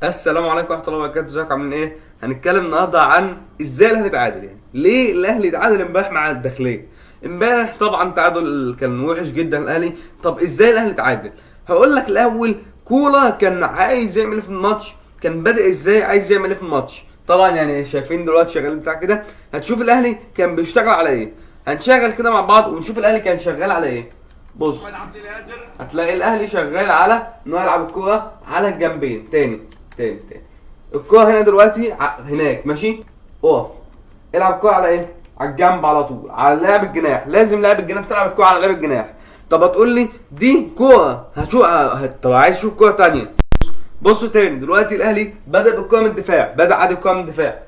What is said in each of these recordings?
السلام عليكم ورحمه الله وبركاته. ازيكم عاملين ايه؟ هنتكلم النهارده عن ازاي الاهلي اتعادل، يعني ليه الاهلي اتعادل امبارح مع الداخليه. امبارح طبعا تعادل كان وحش جدا الاهلي. طب ازاي الاهلي اتعادل؟ هقول لك الاول. كولا كان عايز يعمل ايه في الماتش؟ كان بادئ ازاي عايز يعمل ايه في الماتش؟ طبعا يعني شايفين دلوقتي شغالين بتاع كده. هتشوف الاهلي كان بيشتغل على ايه. هنشغل كده مع بعض ونشوف الاهلي كان شغال على ايه. بص، هتلاقي الاهلي شغال على انه يلعب الكوره على الجنبين. تاني الكوره هنا دلوقتي هناك ماشي. اقف، العب الكوره على ايه؟ على الجنب على طول، على لاعب الجناح. لازم لاعب الجناح تلعب الكوره على لاعب الجناح. طب هتقول لي دي كوره هشوف. طب عايز اشوف كوره تانية. بصوا تاني دلوقتي الاهلي بدا بالكوره من الدفاع، بدا عادي الكوره من الدفاع.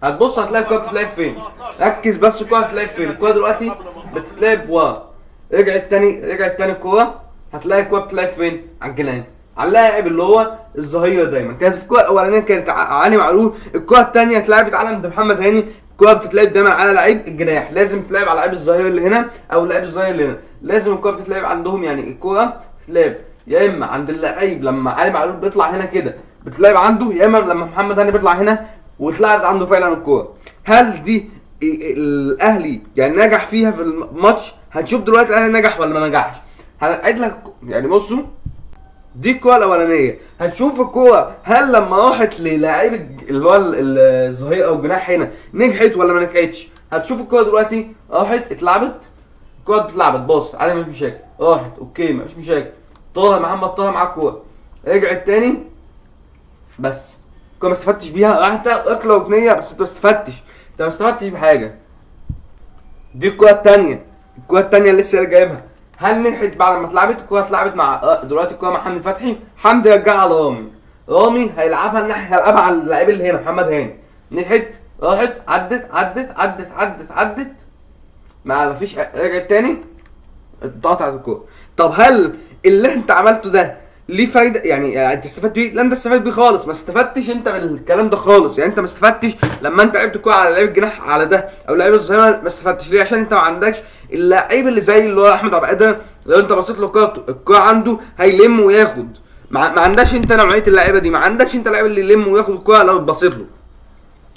هتبص هتلاقي الكوره بتتلعب فين. ركز بس، الكوره بتتلعب فين. الكوره دلوقتي بتتلعب ورا. رجعت تاني الكوره. هتلاقي الكوره بتتلعب فين؟ على الجناح، على اللاعب اللي هو الظهير. دايما كانت في الكوره الاولانيه كانت علي معلول، الكوره الثانيه اتلعبت على عند محمد هاني. الكوره بتتلعب دايما على لعيب الجناح، لازم تتلعب على لعيب الظهير اللي هنا او لعيب الظهير اللي هنا. لازم الكوره بتتلعب عندهم، يعني الكوره بتتلعب يا اما عند اللعيب لما علي معلول بيطلع هنا كده بتلعب عنده، يا اما لما محمد هاني بيطلع هنا وتلعب عنده فعلا الكوره. هل دي الاهلي يعني نجح فيها في الماتش؟ هنشوف دلوقتي الاهلي نجح ولا ما نجحش. هنعيد لك يعني. بصوا، دي الكوره الاولانيه. هتشوف الكوره هل لما راحت للاعيب اللي هو الظهير او الجناح هنا نجحت ولا ما نجحتش. هتشوف الكوره دلوقتي راحت اتلعبت. الكوره اتلعبت، بص عادي مش مشاكل، راحت اوكي مش مشاكل. محمد طه مع الكوره، رجعت تاني بس الكوره ما استفدتش بيها. راحت اكله ركنيه بس انت ما استفدتش بحاجه. دي الكوره الثانيه اللي لسه جايبها. هل نجحت بعد ما اتلعبت؟ الكوره اتلعبت مع دلوقتي الكوره مع حمدي فتحي. حمدي رجعها رامي هيلعبها الناحيه، هيلعبها على اللاعب اللي هنا محمد هاني. نجحت، راحت عدت ما فيش. رجعت تاني اتقطعت الكوره. طب هل اللي انت عملته ده ليه فايده؟ يعني انت استفدت بيه؟ لا انت استفدت بيه خالص. ما استفدتش انت بالكلام ده خالص. يعني انت ما استفدتش لما انت لعبت الكوره على لعيب الجناح على ده او لعيب الظهير. ما استفدتش ليه؟ عشان انت ما عندكش اللعيب اللي زي اللي هو احمد عبد القادر. لو انت بصيت له الكوره عنده هيلم وياخد. ما عندكش انت نوعيه اللعيبه دي. ما عندكش انت اللعيب اللي يلم وياخد الكوره لو بصيت له.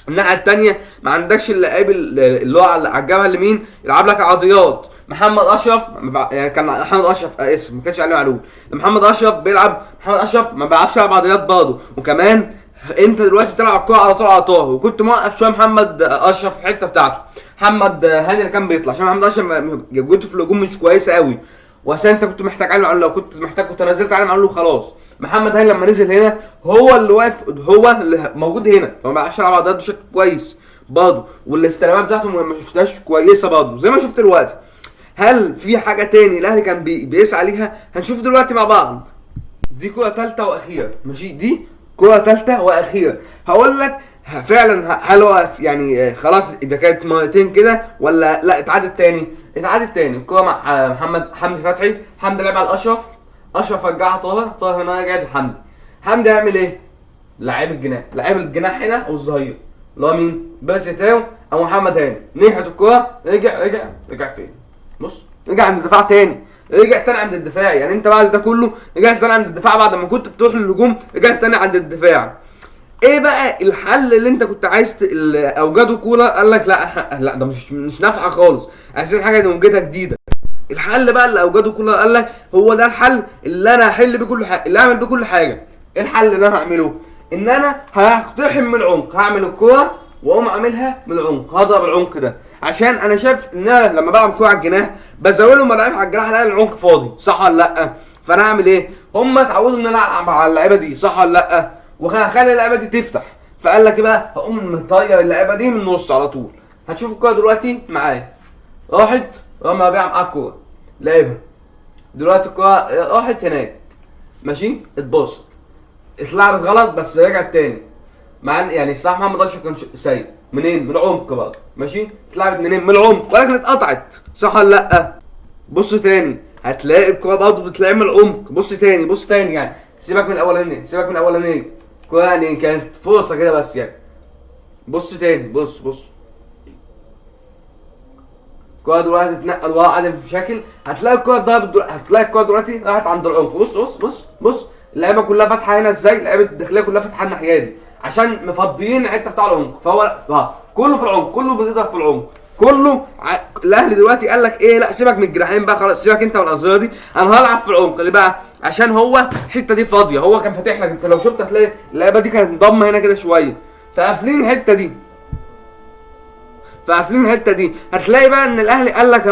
الناحيه الثانيه ما عندكش اللعيب اللي هو على الجبهه اليمين يلعب لك عرضيات. محمد اشرف يعني كان محمد اشرف اسف ما كانش عليه معلول. محمد اشرف بيلعب. محمد اشرف ما بيعرفش يلعب عرضيات برضه. وكمان انت دلوقتي بتلعب الكوره على طول على طاهر، وكنت موقف شويه محمد اشرف في الحته بتاعته. محمد هاني اللي كان بيطلع عشان محمد اشرف جودته في الهجوم مش كويسه قوي. وعشان انت كنت محتاج علي معلول، لو كنت محتاج كنت نزلت علي معلول وخلاص. محمد هاني لما نزل هنا هو اللي واقف، هو اللي موجود هنا، فما بيعرفش يلعب عرضيات بشكل كويس برضه. والاستلامات بتاعته ما شفتهاش كويسه برضه زي ما شفت دلوقتي. هل في حاجه تاني الاهلي كان بيسعى ليها؟ هنشوف دلوقتي مع بعض. دي كره ثالثه واخيره ماشي. دي كره ثالثه واخيره. هقول لك فعلا هل هو يعني خلاص ده كانت مرتين كده ولا لا؟ اتعادت تاني الكره مع حمدي فتحي. حمدي لعب على اشرف رجعها طاهر هنا رجعت لحمدي. حمدي هيعمل ايه؟ لاعب الجناح هنا والظهير اللي هو مين؟ باسي تاو او محمد هاني. نيحت الكوره رجع فين؟ بص، رجع عند الدفاع تاني. رجع تاني عند الدفاع. يعني انت بعد ده كله رجعت تاني عند الدفاع بعد ما كنت بتروح للهجوم. رجعت تاني عند الدفاع. ايه بقى الحل اللي انت كنت عايز اوجده كولا؟ قال لك لا ده مش نافعه خالص، عايزين حاجه نوجدها جديده. الحل بقى اللي اوجده كولا قال لك هو ده الحل اللي انا هحل بيه كل حاجه، اللي اعمل بيه كل حاجه. ايه الحل اللي انا هعمله؟ ان انا هقتحم من العمق، هعمل الكوره واقوم عاملها من العمق، هضرب العمق ده. عشان انا شايف ان انا لما بلعب كوره على الجناح بزاولهم ملاعب على الجناح الاقي العمق فاضي، صح ولا لا؟ فانا هعمل ايه؟ هم اتعودوا ان انا العب على اللعيبه دي، صح ولا لا؟ وهخلي اللعيبه دي تفتح. فقال لك ايه بقى؟ هقوم مطير اللعيبه دي من النص على طول. هتشوف الكوره دلوقتي معايا. راحت رامي ربيعه معاه الكوره لعبها. دلوقتي الكوره راحت هناك ماشي، اتباصت، اتلعبت غلط بس رجعت تاني. مع ان يعني صح محمد اشرف كان سيء. منين؟ من العمق برضه ماشي. اتلعبت منين؟ من العمق، ولكن اتقطعت، صح ولا لا؟ بص تاني هتلاقي الكوره برضه بتتلعب من العمق. بص تاني يعني سيبك من الاولانيه الكوره يعني كانت فرصه كده بس يعني. بص تاني بص الكوره دلوقتي تتنقل ورا عدم مشاكل. هتلاقي الكوره دلوقتي راحت عند العمق. بص اللعيبه كلها فاتحه هنا ازاي؟ اللعيبه الداخليه كلها فاتحه الناحيه دي عشان مفضيين الحته بتاع العمق، فهو كله في العمق، كله بيضرب في العمق، كله الاهلي دلوقتي قال لك ايه؟ لا سيبك من الجناحين بقى خلاص، سيبك انت من القضيه دي، انا هلعب في العمق. ليه بقى؟ عشان هو الحته دي فاضيه، هو كان فاتح لك، انت لو شفت هتلاقي اللعيبه دي كانت ضمه هنا كده شويه، فقافلين الحته دي، هتلاقي بقى ان الاهلي قال لك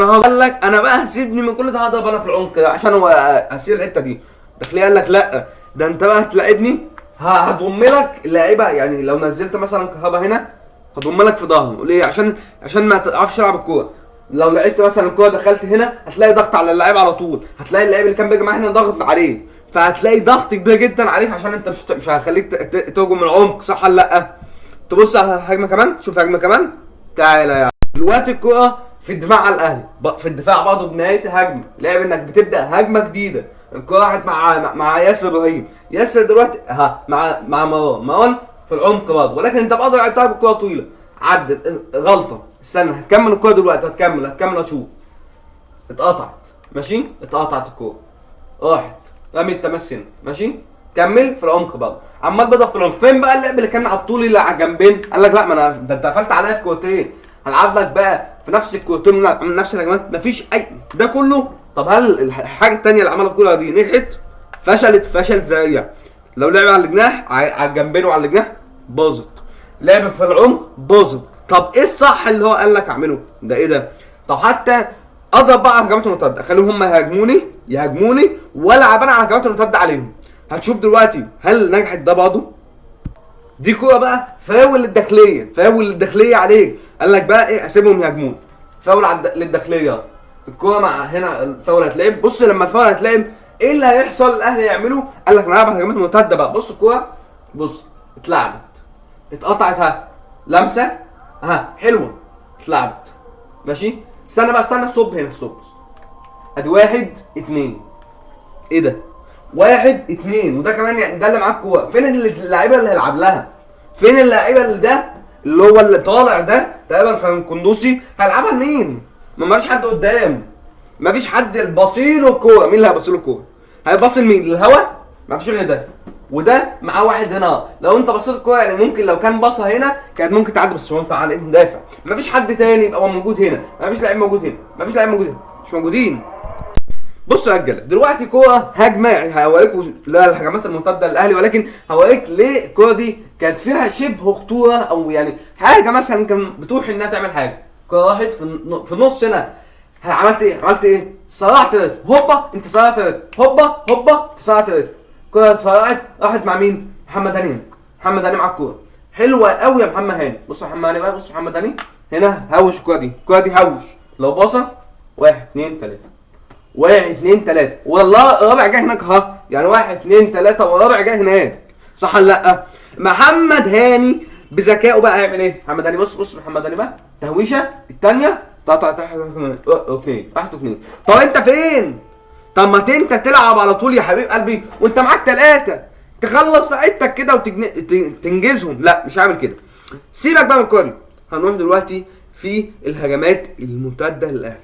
انا بقى هسيبني من كل ده، هضرب انا في العمق ده عشان هو هسير الحته دي. الداخليه قال لك لا، ده انت بقى هتلاعبني، هضم لك اللعيبه، يعني لو نزلت مثلا كهربا هنا هضم لك في ظهره. ليه؟ عشان ما تعرفش تلعب الكوره. لو لعبت مثلا الكوره دخلت هنا هتلاقي ضغط على اللعيب على طول، هتلاقي اللعيب اللي كان بيجي معاه هنا ضغط عليه، فهتلاقي ضغط كبير جدا عليك عشان انت مش هخليك تهجم من العمق، صح ولا لا؟ تبص على هجمه كمان، شوف هجمه كمان، تعالى يعني دلوقتي الكوره في الدفاع على الاهلي، في الدفاع برضه بنهايه هجمه، لعب انك بتبدا هجمه جديده، الكوره راحت مع ياسر ابراهيم، ياسر دلوقتي مع مروان في العمق برضه، ولكن انت برضه لعبتها بالكوره طويله، عدت غلطه، استنى هتكمل الكوره دلوقتي، هتكمل هتشوف، اتقطعت، ماشي، اتقطعت الكوره، راحت رمي التماس هنا، ماشي، كمل في العمق برضه، عمال بضرب في العمق. فين بقى اللعب اللي كان على الطول اللي على الجنبين؟ قال لك لا، ما انا ده انت قفلت عليا في كورتين، هلعب لك بقى في نفس الكورتين نفس الهجمات، مفيش اي ده كله. طب هل الحاجه الثانيه اللي عملها الكوره دي نجحت؟ فشلت ذريع. لو لعب على الجناح، على الجنبين وعلى الجناح، باظت. لعب في العمق، باظت. طب ايه الصح اللي هو قال لك اعمله؟ ده ايه ده؟ طب حتى اضرب بقى على الهجمات المرتده، اخليهم هم يهاجموني والعب انا على الهجمات المرتده عليهم. هتشوف دلوقتي هل نجحت ده برضه؟ دي كوره بقى فاول للداخليه عليك، قال لك بقى ايه؟ اسيبهم يهاجمون، فاول للداخليه. الكوره مع هنا الفاول هتلعب، بص لما الفاول هتلعب ايه اللي هيحصل الاهلي يعمله؟ قال لك نلعب على الهجمات المرتده بقى. بص الكوره، بص اتلعبت، اتقطعت، لمسه حلوه، اتلعبت، ماشي، استنى صب هنا، صب، ادي 1 2، ايه ده؟ 1 2، وده كمان يعني ده اللي معاك كوره. فين اللعيبه اللي هيلعب لها؟ فين اللعيبه اللي هو اللي طالع ده؟ تقريبا كان قندوسي، هيلعبها لمين؟ ما فيش حد قدام، ما فيش حد باصيله الكوره. مين اللي هيباصيله الكوره؟ هيباصي لمين؟ للهوا؟ ما فيش غير ده، وده معاه واحد هنا. لو انت بصيت الكوره يعني ممكن لو كان باصها هنا كانت ممكن تعدي، بس هو انت على مدافع، ما فيش حد تاني يبقى موجود هنا، ما فيش لاعب موجود هنا، مش موجودين. بصوا يا رجاله، دلوقتي كوره هجمه، يعني هوريكم لا الهجمات المرتده للاهلي، ولكن هوريك ليه الكوره دي كانت فيها شبه خطوره، او يعني حاجه مثلا كان بتوحي انها تعمل حاجه. كوره راحت في النص هنا، عملت ايه؟ صرعت هوبا، انت صرعت هوبا انت صرعت. كوره صرعت راحت مع مين؟ محمد هاني مع الكوره، حلوه قوي يا محمد هاني. بص يا محمد هاني بقى، بص محمد هاني هنا هوش الكوره دي هوش، لو باصه 1 2 3 والله الرابع جاي هناك يعني 1 2 3 والرابع جاي هناك، صح ولا لا؟ محمد هاني بذكائه بقى هيعمل ايه؟ محمد هاني بص محمد هاني بقى تهويشه الثانيه، طلع 2. طب انت فين؟ طب ما انت تلعب على طول يا حبيب قلبي وانت معاك 3 تخلص لعيبتك كده وتنجزهم. لا مش هعمل كده، سيبك بقى من الكوره دي. هنروح دلوقتي في الهجمات المرتده للاهلي،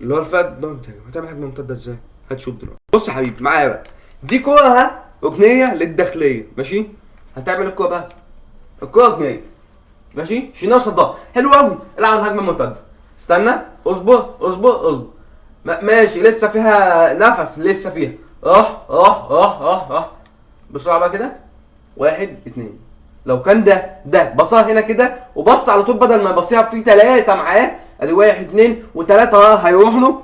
اللي هو الفات ده هتعمل هجمه مرتده ازاي؟ هتشوف دلوقتي. بص يا حبيبي معايا بقى، دي كوره ركنيه للداخليه، ماشي؟ هتعمل الكوره بقى، الكوره ركنيه، ماشي؟ شنو صدها حلو قوي، العب الهجمه المرتده، استنى، اصبر ماشي، لسه فيها نفس، لسه فيها، راح بسرعه بقى كده، 1 2. لو كان ده بصها هنا كده وبص على طول، بدل ما يبصيها في 3 معاه، ادي 1 2 و3 هيروح له.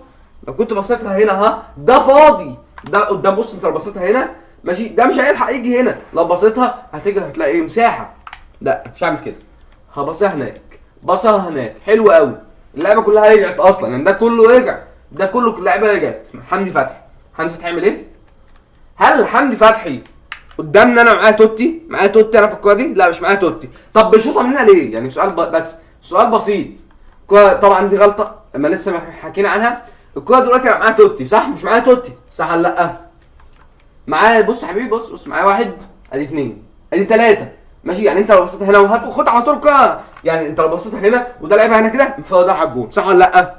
لو كنت بصيتها هنا ده فاضي، ده قدام، بص انت لو بصيتها هنا ماشي، ده مش هيلحق يجي هنا، لو بصيتها هتلاقي ايه؟ مساحه. لا مش هعمل كده، هبصيها هناك، حلو قوي، اللعبه كلها رجعت اصلا، يعني ده كله رجع، ده كله اللعبه رجعت. حمدي فتحي يعمل ايه؟ هل حمدي فتحي قدامنا انا معايا توتي انا في الكوره دي؟ لا مش معايا توتي. طب بيشوطها منها ليه؟ يعني سؤال بسيط. طبعا دي غلطه اما لسه حكينا عنها. الكوره دلوقتي انا معايا توتي، صح؟ مش معايا توتي، صح ولا لا؟ معايا، بص يا حبيبي، بص معايا 1 ادي 2 ادي 3، ماشي؟ يعني انت لو بصيت هنا وخد على طول كوره، يعني انت لو بصيت هنا وده لعبها هنا كده فهو ده على الجون، صح ولا لا؟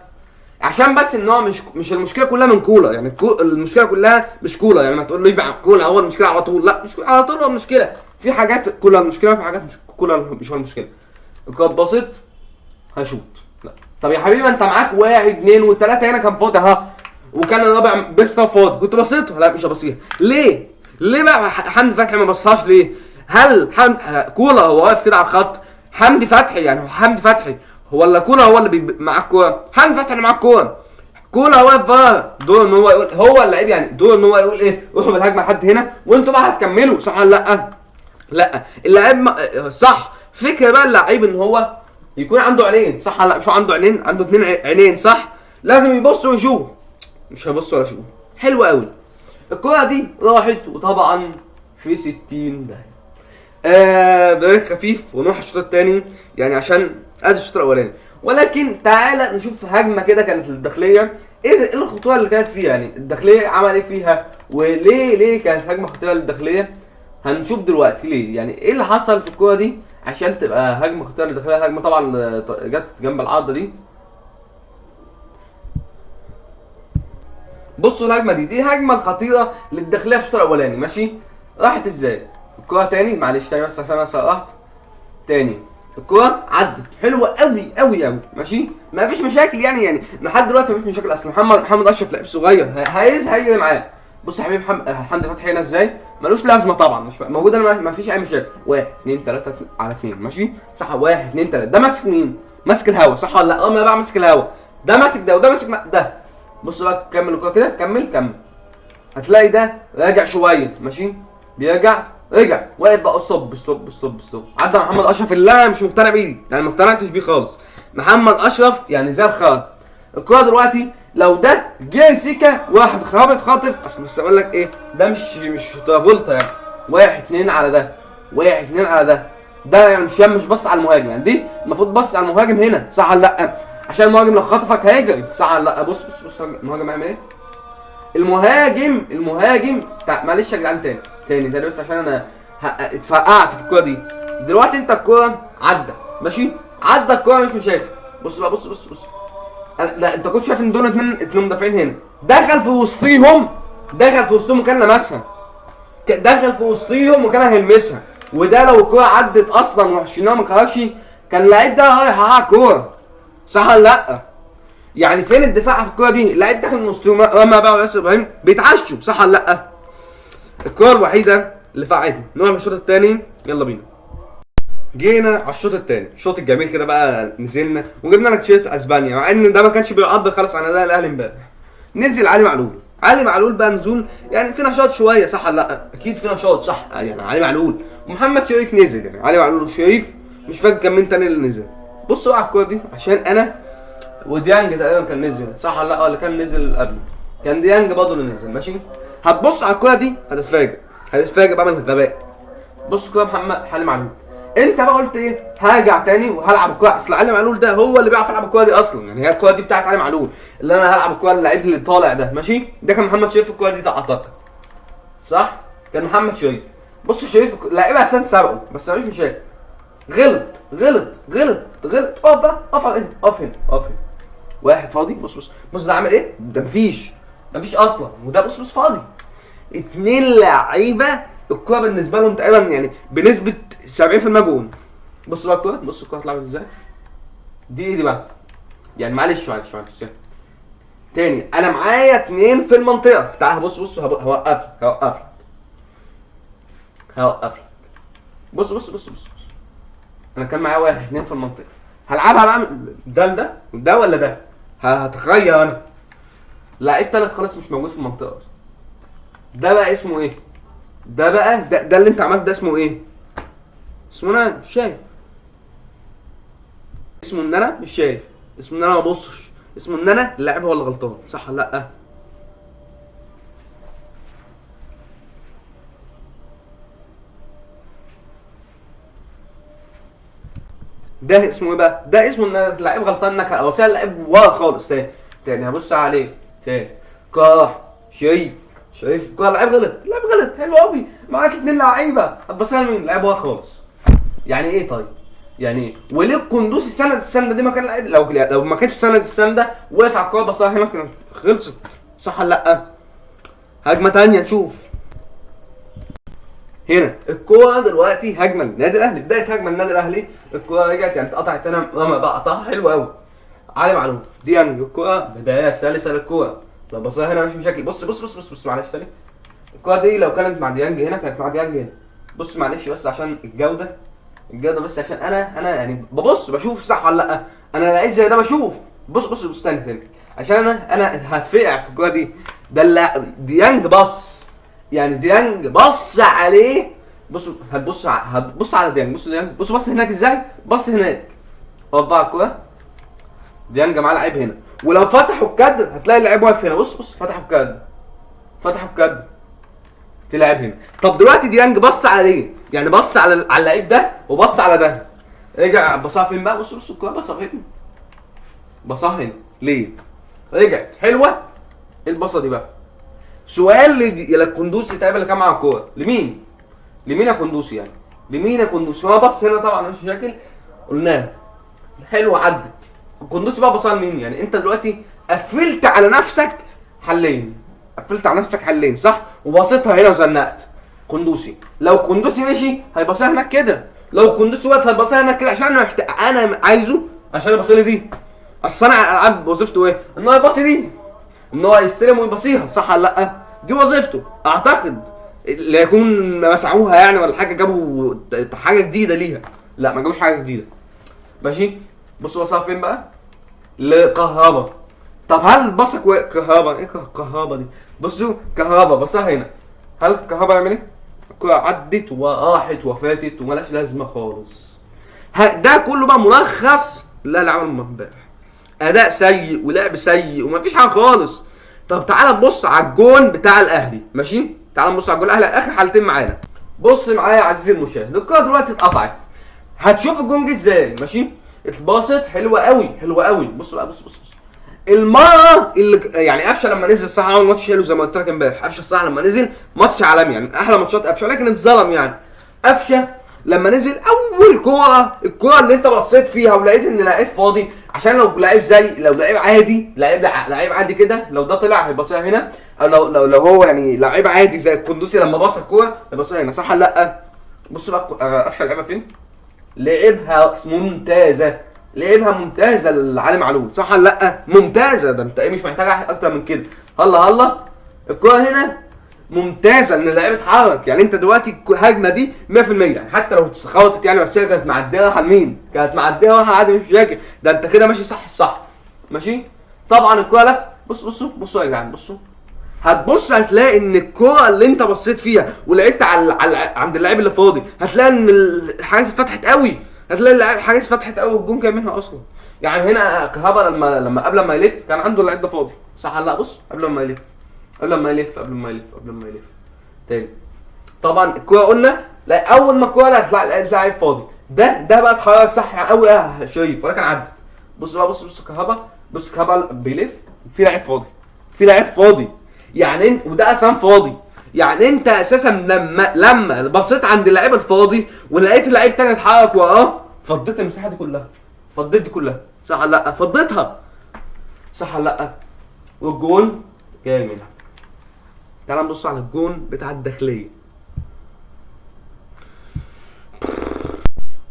عشان بس ان هو مش المشكله كلها من كولا، يعني المشكله كلها مش كولا، يعني ما تقوليش بقى كولا هو المشكله على طول، لا مش على طول هو المشكله، في حاجات كولا المشكله، في حاجات مش كولا مش هو المشكله. الكوره اتبسط هشوط، لا طب يا حبيبي انت معاك واحد اتنين وتلاته هنا كان فاضي اهو، وكان الرابع بس فاضي، كنت بصيته؟ لا مش هبصيها. ليه؟ ليه بقى حمدي فتحي ما بصهاش ليه؟ هل كولا هو واقف كده على الخط، حمدي فتحي يعني هو حمدي فتحي ولا كولا هو اللي معاه الكوره؟ حمدي فتحي اللي معاه الكوره، كولا واقف بقى دور ان هو يقول، هو اللعيب يعني دور ان هو يقول ايه، روحوا بالهجمه لحد هنا وانتوا بقى هتكملوا، صح ولا لا؟ لا اللاعب صح، فكره بقى اللعيب ان هو يكون عنده عينين، صح ولا لا؟ مش هو عنده عينين، عنده اتنين عينين صح، لازم يبص ويشوف، مش هيبص ولا يشوف. حلو قوي. الكره دي راحت وطبعا في 60 ده بريك خفيف ونروح الشوط الثاني، يعني عشان ادي الشوط الاولاني. ولكن تعالى نشوف هجمه كده كانت للداخليه، ايه الخطوره اللي كانت فيها، يعني الداخليه عمل ايه فيها، ليه كانت هجمه خطيره للداخليه. هنشوف دلوقتي ليه، يعني ايه اللي حصل في الكوره دي عشان تبقى هجمه خطيره للداخليه. هجمه طبعا جت جنب العارضه دي. بصوا الهجمه دي هجمه خطيره للداخليه في الشوط الاولاني، ماشي؟ راحت ازاي الكوره تاني؟ معلش تاني بس عشان انا سرحت تاني. الكوره عدت حلوه قوي قوي قوي، ماشي؟ ما فيش مشاكل، يعني لحد دلوقتي مفيش مشاكل اصلا. محمد اشرف لعيب صغير هيجري معاه. بص يا حبيبي حمدي فتحي هنا ازاي، ملوش لازمه طبعا، مش موجود، انا ما فيش اي مشاكل. 1 2 3 على 2 ماشي صح، 1 2 3. ده ماسك مين؟ ماسك الهوا صح ولا لا؟ ما بقى ماسك الهوا، ده ماسك ده وده ماسك ده. بص بقى كمل الكوره كده، كمل. هتلاقي ده راجع شويه، ماشي؟ بيرجع رجع واقف بقى، ستوب. عدى محمد اشرف اللي انا مش مقتنع بيه، يعني ما اقتنعتش بيه خالص. محمد اشرف يعني زي الخرا. الكوره دلوقتي لو ده جه سيكا واحد خاطف، اصل بس اقول لك ايه، ده مش ترافولتا يعني. 1 2 على ده، 1 2 على ده يعني مش بص على المهاجم، يعني دي المفروض بص على المهاجم هنا، صح ولا لا؟ عشان المهاجم لو خطفك هيجري، صح ولا لا؟ بص المهاجم هيعمل ايه؟ المهاجم معلش يا جدعان تاني بس عشان انا اتفقعت في الكوره دي. دلوقتي انت الكوره عدى، ماشي؟ عدى الكوره مش مشاكل. بص بقى، بص لا انت كنت شايف ان دول اتنين مدافعين هنا، دخل في وسطيهم وكان لمسها، دخل في وسطيهم وكان هيلمسها. وده لو الكوره عدت اصلا وحشيناها ما خرجش، كان اللعيب ده رايح على الكوره، صح ولا لا؟ يعني فين الدفاع في الكوره دي؟ اللعيب داخل من وسطهم، رمى بقى وياسر ابراهيم بيتعشوا، صح ولا لا؟ الكوره الوحيده اللي فقعتني. نروح للشوط الثاني، يلا بينا. جينا على الشوط الثاني، الشوط الجميل كده بقى، نزلنا وجبنا لك تيشيرت اسبانيا، مع ان ده ما كانش بيعبر خالص عن اداء الاهلي امبارح. نزل علي معلول بقى نزول، يعني في نشاط شويه، صح ولا لا؟ اكيد في نشاط، صح؟ يعني علي معلول ومحمد شريف نزل، يعني علي معلول وشريف، مش فاكر كان مين تاني اللي نزل. بصوا بقى على الكوره دي، عشان انا وديانج تقريبا كان نزل، صح ولا لا؟ ولا كان نزل قبله؟ كان ديانج برضه اللي نزل، ماشي؟ هتبص على الكوره دي هتتفاجئ بقى من الغباء. بص كوره محمد علي معلول، انت بقى قلت ايه؟ هرجع تاني وهلعب الكوره، اصل علي معلول ده هو اللي بيعرف يلعب الكوره دي اصلا، يعني هي الكوره دي بتاعت علي معلول، اللي انا هلعب الكوره اللعيب اللي طالع ده، ماشي؟ ده كان محمد شريف الكوره دي اعتقد، صح؟ كان محمد شريف. بص شريف لعيب اساسا سبقه، بس مفيش مشاكل. غلط. اقف هنا. واحد فاضي، بص ده عامل ايه؟ ده مفيش اصلا، وده بص فاضي. 2 لعيبه الكوره بالنسبه لهم تقريبا يعني بنسبه 70% جون. بص بقى الكوره، هتلعب ازاي؟ دي بقى، يعني معلش تاني، انا معايا 2 في المنطقه. تعال بص هوقف لك. بص انا كان معايا 1 2 في المنطقه، هلعبها بقى ده ولا ده؟ هتخير انا لعيب تالت خلاص مش موجود في المنطقه اصلا. ده بقى اسمه ايه؟ ده اللي انت عملته ده اسمه ايه؟ اسمه انا مش شايف، اسمه ان انا مش شايف، اسمه ان انا ما ببصش، اسمه ان انا اللاعب هو اللي غلطان، صح ولا لا؟ ده اسمه ايه بقى؟ ده اسمه ان اللاعب غلطان، انك وسائل اللاعب ورا خالص. تاني هبص عليه تاني. شريف كوره لعيب غلط، حلو قوي، معاك 2 لعيبه، هتبص على مين؟ لعيب ورا خالص. يعني ايه طيب؟ يعني وليه القندوسي سند السنده دي مكان اللعيب؟ لو ما كانش سند السنده وقف على الكوره بصها هنا كانت خلصت، صح ولا لا؟ هجمه تانية نشوف. هنا الكوره دلوقتي هجمه للنادي الاهلي، بدايه هجمه للنادي الاهلي، الكوره رجعت يعني اتقطعت هنا، رمى بقى قطعها حلو قوي. علي معلول ديانج الكوره بدايه سلسه للكوره، لو بصها هنا مش مشاكل. بص بص بص بص, بص معلش تاني، الكوره دي لو كانت مع ديانج هنا كانت مع ديانج هنا. بص معلش بس عشان الجوده بس عشان انا يعني ببص بشوف صح ولا لا. انا لقيت زي ده بشوف. بص بص بص تاني عشان انا هتفقع في الكوره دي. ده ديانج بص، يعني ديانج بص عليه. بص هتبص على ديانج، بص ديانج بص هناك ازاي، بص هناك اقف بقى الكوره. ديانج معاه لعيب هنا، ولو فتحوا الكادر هتلاقي اللعيب واقف هنا. بص فتحوا الكادر في لعيب هنا. طب دلوقتي ديانج بص عليه، يعني بص على اللعيب ده وبص على ده، رجع بصها فين بقى؟ بص الكوره بصها هنا ليه؟ رجعت حلوه. ايه البصه دي بقى؟ سؤال للقندوسي تقريبا اللي كان معاه الكوره، لمين يا قندوسي؟ يعني لمين يا قندوسي؟ هو بص هنا طبعا مش مشاكل، قلناها حلوه عدت. القندوسي بقى بصها لمين؟ يعني انت دلوقتي قفلت على نفسك حلين، صح؟ وبصيتها هنا وزنقت. قندوسي لو قندوسي مشي هيبصيها هناك كده، لو قندوسي واقف هيبصيها هناك كده، عشان انا عايزه عشان يبصي لي دي. الصانع الالعاب وظيفته ايه؟ ان هو يبصي دي، ان هو يستلم ويبصيها، صح ولا لا؟ دي وظيفته اعتقد. لا يكون مسعوها يعني ولا حاجه، جابوا حاجه جديده ليها. لا ما جابوش حاجه جديده. ماشي. بصوا بصها فين بقى؟ لكهربا. طب هل بصك كهربا؟ ايه كهربا دي؟ بصوا كهربا بصها هنا، هل كهربا يعمل ايه؟ الكوره عدت وراحت وفاتت وملاش لازمه خالص. ده كله بقى ملخص اللي عمله امبارح. اداء سيء ولعب سيء ومفيش حاجه خالص. طب تعال نبص على الجون بتاع الاهلي، ماشي؟ تعال نبص على الجون الاهلي، اخر حالتين معانا. بص معايا يا عزيزي المشاهد، الكوره دلوقتي اتقطعت، هتشوف الجون جه ازاي، ماشي؟ اتباصت حلوه قوي. بص بقى بص المره اللي يعني قفشه لما نزل صح عمل ماتش حلو زي ما قلت لك امبارح. قفشه صح لما نزل ماتش عالمي، يعني احلى ماتشات قفشه، لكن اتظلم يعني. قفشه لما نزل اول الكوره اللي انت بصيت فيها ولقيت ان لعيب فاضي، عشان لو لعيب عادي، لعيب عادي كده، لو ده طلع هيبصيها هنا، او لو هو يعني لعيب عادي زي القندوسي لما باص الكوره هيبصيها هنا، صح ولا لا؟ بص بقى قفشه لعبها فين؟ لعبها ممتازه لعلي معلول، صح ولا لا؟ ممتازه، ده انت ايه مش محتاج اكتر من كده. هلا الكوره هنا ممتازه ان اللعيبه اتحرك. يعني انت دلوقتي الهجمه دي 100%، يعني حتى لو خبطت يعني بس هي كانت معديه رايحه لمين؟ كانت معديه رايحه عادي مش فاكر، ده انت كده ماشي صح ماشي. طبعا الكوره لف. بصوا يا جدعان، هتبص هتلاقي ان الكوره اللي انت بصيت فيها ولعبت عند اللاعب اللي فاضي، هتلاقي ان الحاجات اتفتحت قوي، والجون جاي منها اصلا. يعني هنا كهربا لما قبل ما يلف كان عنده اللاعب ده فاضي، صح ولا لا؟ بص قبل ما يلف تاني. طبعا الكوره قلنا لا، اول ما الكوره هتطلع اللاعب فاضي، ده بقى اتحرك صح قوي يا شريف ولكن عدت. بص كهربا بيلف في لاعب فاضي، يعني انت وده اساسا فاضي، يعني انت اساسا لما بصيت عند اللاعب الفاضي ولقيت اللاعب تاني اتحرك وراه، فضيت المساحه دي كلها، صح ولا لا؟ فضيتها، صح ولا لا؟ والجون جاي منها. تعال نبص على الجون بتاع الداخليه.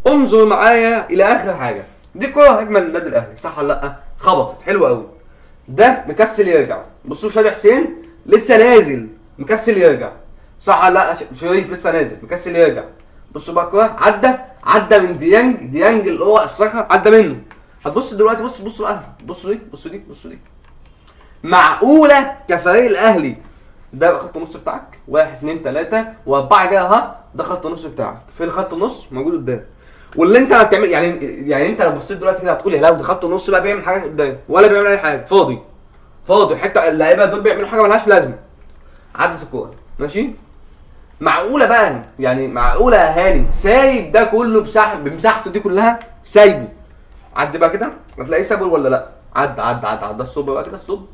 انظر معايا الى اخر حاجه، دي كوره هجمه للنادي الاهلي، صح ولا لا؟ خبطت حلوه قوي، ده مكسل يرجع. بصوا شادي حسين لسه نازل مكسل يرجع، صح ولا لا؟ شريف لسه نازل مكسل يرجع. بصوا بقى الكوره عدى من ديانج اللي هو الصخر، عدى منه. هتبص دلوقتي، بص بقى، بصوا دي معقوله كفريق الاهلي ده خط النص بتاعك 1 2 3 و4 جايه اهو، ده خط النص بتاعك، فين خط النص؟ موجود قدام. واللي انت بتعمل يعني انت لو بصيت دلوقتي كده هتقول يا لو ده خط النص بقى بيعمل حاجه قدام ولا بيعمل اي حاجه، فاضي حتى اللعيبه دول بيعملوا حاجه ملهاش لازمه. عدت الكوره، ماشي؟ معقوله بقى، يعني معقوله يا هاني سايب ده كله بمساحته دي كلها سايبه؟ عدي بقى كده هتلاقيه سابه ولا لا؟ عدى الصوب بقى كده، الصوب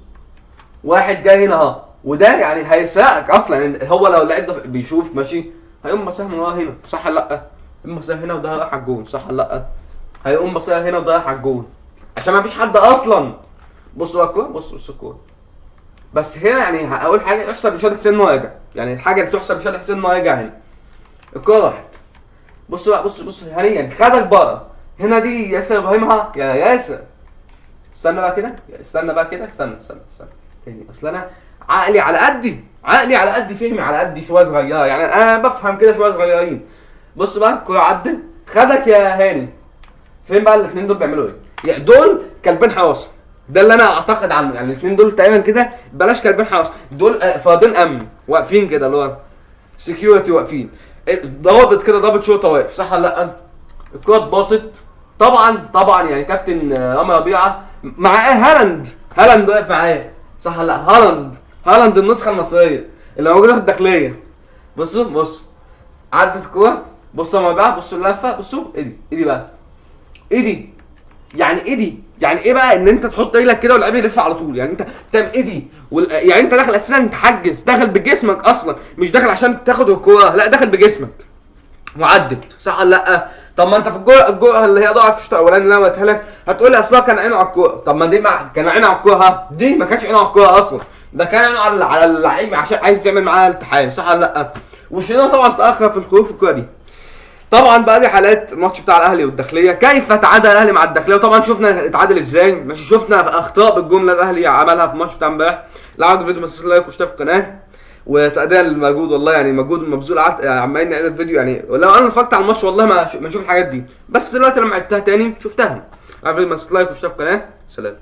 واحد جاي هنا اهو، وده يعني هيسرقك اصلا. يعني هو لو اللعيب ده بيشوف ماشي هيقوم مساهم من ورا هنا، صح ولا لا؟ اما مساهم هنا وده راح على الجون، صح ولا لا؟ هيقوم باصيها هنا وضايع على الجول عشان ما فيش حد اصلا. بصوا بقى الكوره، بص الكوره. بس هنا يعني اول حاجه يحسب لشادي حسين انه يرجع، يعني الحاجه اللي تحسب لشادي حسين انه يرجع هنا. الكوره راحت. بص بقى، بص هنيا خدك بره هنا دي ياسر ابراهيمها يا ياسر. استنى بقى كده، استنى تاني. اصل انا عقلي على قدي فهمي على قدي شويه صغيره، يعني انا بفهم كده شويه صغيرين. بص بقى الكوره عدت خدك يا هاني. فين بقى الاثنين دول بيعملوا ايه؟ يعني دول كلبين حراسه، ده اللي انا اعتقد عنه. يعني الاثنين دول تقريبا كده بلاش كلبين حراسه، دول فاضين امن واقفين كده اللي هو سكيورتي واقفين، ضابط كده، ضابط شرطه واقف، صح ولا لا؟ الكوره اتباصت طبعا يعني كابتن رامي ربيعه مع هالاند واقف معاه، صح ولا لا؟ هالاند النسخه المصريه اللي موجوده في الداخليه. بص عدت الكوره، بص رامي ربيعه، بصوا اللفه، بصوا ايدي بقى، يعني ايه بقى ان انت تحط رجلك كده واللعيب يلف على طول؟ يعني انت تعمل يعني انت داخل اساسا تحجز، داخل بجسمك اصلا، مش داخل عشان تاخد الكوره، لا داخل بجسمك وعدت، صح ولا لا؟ طب ما انت في الجوه اللي هي ضاعت في الشوط الاولاني اللي انا قلتها لك هتقول لي اصلا كان عينه على الكوره. طب ما دي كان عينه على الكوره، دي ما كانش عينه على الكوره اصلا، ده كان عينه على اللعيب عشان عايز يعمل معاه التحام، صح ولا لا؟ وشينا طبعا تاخر في الخروج في الكوره دي. طبعا بقى دي حالات الماتش بتاع الاهلي والداخليه، كيف تعادل الاهلي مع الداخليه، وطبعا شفنا اتعادل ازاي، ماشي، شفنا اخطاء بالجمله الاهلي عملها في الماتش بتاع امبارح. لو عجبك الفيديو ما تنساش لايك واشتراك في القناه، وتقدير للمجهود، والله يعني مجهود مبذول، عمالين نعيد الفيديو، يعني لو انا اتفرجت على الماتش والله ما اشوف الحاجات دي، بس دلوقتي لما عدتها تاني شفتها. عارف ما تنساش لايك واشتراك في القناه. سلام.